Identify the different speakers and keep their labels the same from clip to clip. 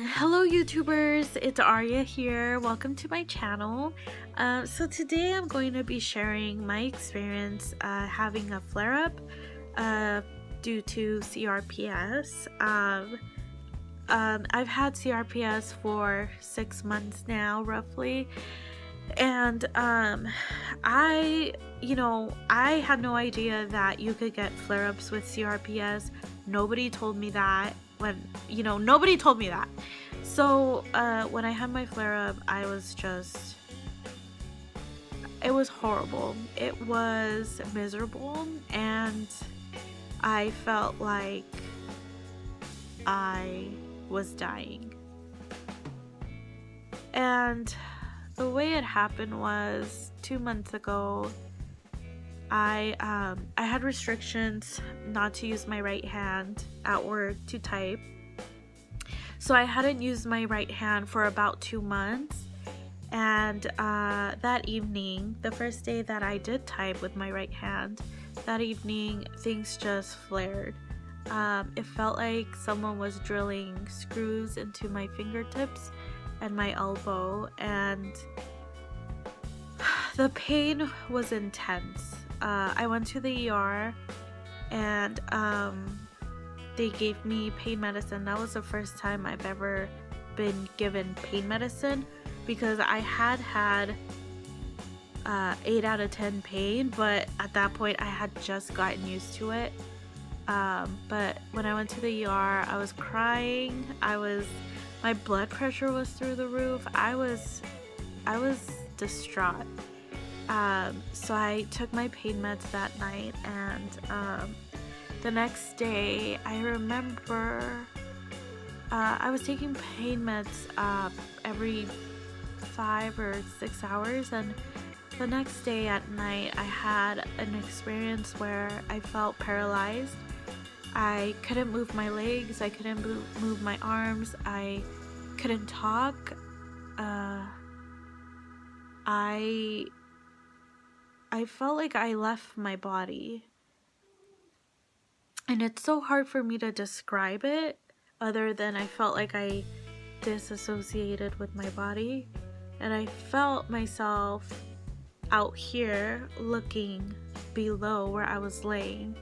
Speaker 1: Hello YouTubers, it's Arya here. Welcome to my channel. So today I'm going to be sharing my experience having a flare-up due to CRPS. I've had CRPS for 6 months now, roughly, and I had no idea that you could get flare-ups with CRPS. Nobody told me that. Nobody told me that. So when I had my flare-up, it was horrible. It was miserable, and I felt like I was dying. And the way it happened was 2 months ago. I had restrictions not to use my right hand at work to type. So I hadn't used my right hand for about 2 months. And that evening, the first day that I did type with my right hand, that evening things just flared. It felt like someone was drilling screws into my fingertips and my elbow, and the pain was intense. I went to the ER, and they gave me pain medicine. That was the first time I've ever been given pain medicine, because I had 8 out of 10 pain, but at that point I had just gotten used to it. But when I went to the ER, I was crying. My blood pressure was through the roof. I was distraught. So I took my pain meds that night, and the next day I remember I was taking pain meds every 5 or 6 hours, and the next day at night I had an experience where I felt paralyzed. I couldn't move my legs, I couldn't move my arms, I couldn't talk. I felt like I left my body, and it's so hard for me to describe it other than I felt like I disassociated with my body, and I felt myself out here looking below where I was laying,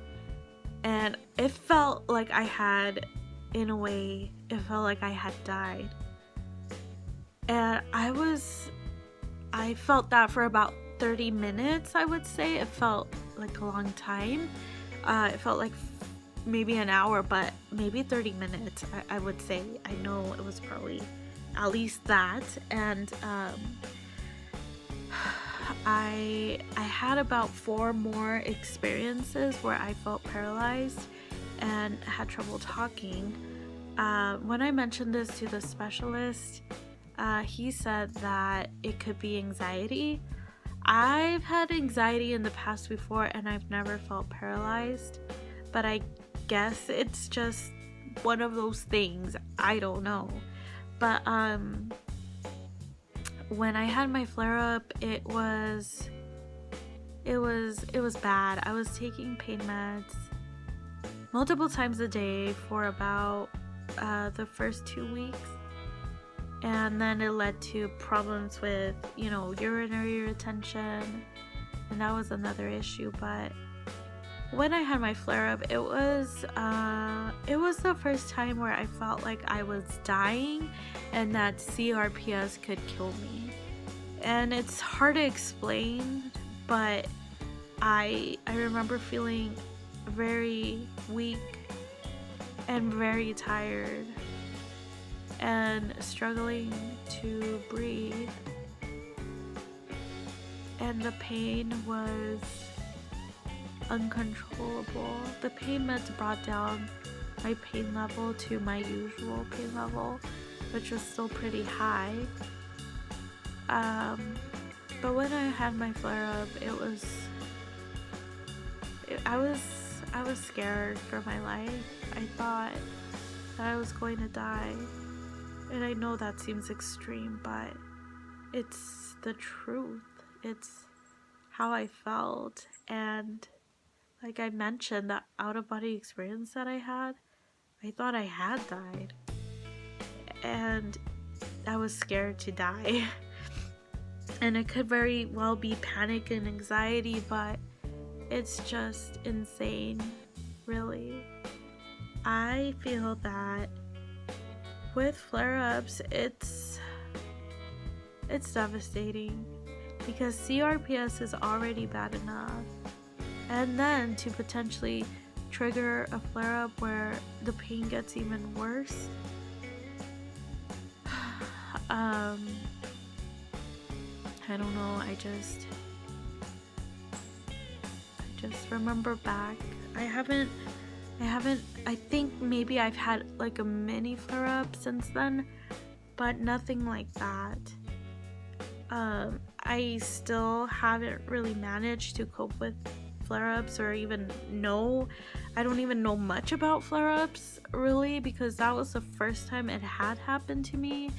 Speaker 1: and it felt like I had died. And I felt that for about 30 minutes, I would say. It felt like a long time. It felt like maybe an hour, but maybe 30 minutes, I would say. I know it was probably at least that. And I had about 4 more experiences where I felt paralyzed and had trouble talking. When I mentioned this to the specialist, he said that it could be anxiety. I've had anxiety in the past before, and I've never felt paralyzed, but I guess it's just one of those things. I don't know. But when I had my flare-up, it was bad. I was taking pain meds multiple times a day for about the first 2 weeks. And then it led to problems with, urinary retention, and that was another issue. But when I had my flare-up, it was the first time where I felt like I was dying and that CRPS could kill me. And it's hard to explain, but I remember feeling very weak and very tired and struggling to breathe, and the pain was uncontrollable. The pain meds brought down my pain level to my usual pain level, which was still pretty high. But when I had my flare-up, I was scared for my life. I thought that I was going to die. And I know that seems extreme, but it's the truth. It's how I felt. And like I mentioned, the out-of-body experience that I had, I thought I had died. and I was scared to die. And it could very well be panic and anxiety, but it's just insane, really. I feel that with flare-ups, it's devastating because CRPS is already bad enough, and then to potentially trigger a flare-up where the pain gets even worse. I don't know, I just remember back. I think maybe I've had like a mini flare-up since then, but nothing like that. I still haven't really managed to cope with flare-ups or even know. I don't even know much about flare-ups really, because that was the first time it had happened to me,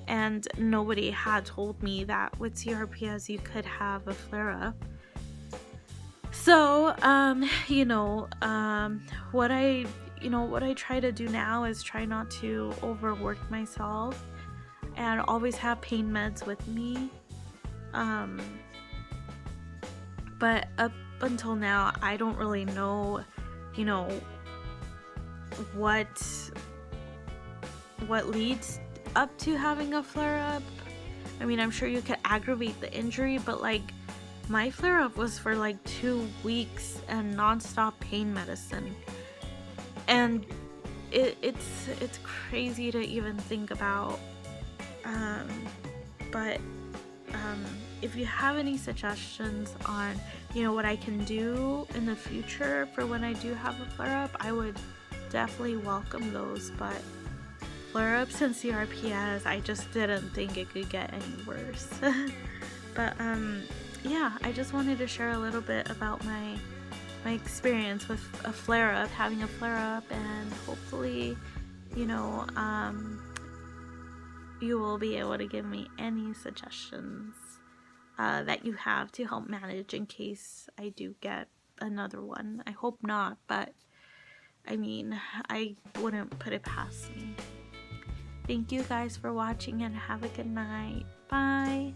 Speaker 1: and nobody had told me that with CRPS you could have a flare-up. So what I try to do now is try not to overwork myself and always have pain meds with me. But up until now, I don't really know, what leads up to having a flare-up. I mean, I'm sure you could aggravate the injury, but like my flare-up was for like 2 weeks and non-stop pain medicine, and it's crazy to even think about. But if you have any suggestions on what I can do in the future for when I do have a flare-up, I would definitely welcome those. But flare-ups and CRPS, I just didn't think it could get any worse. But yeah, I just wanted to share a little bit about my experience with a flare-up, having a flare-up, and hopefully you will be able to give me any suggestions that you have to help manage in case I do get another one. I hope not, but I mean, I wouldn't put it past me. Thank you guys for watching, and have a good night. Bye.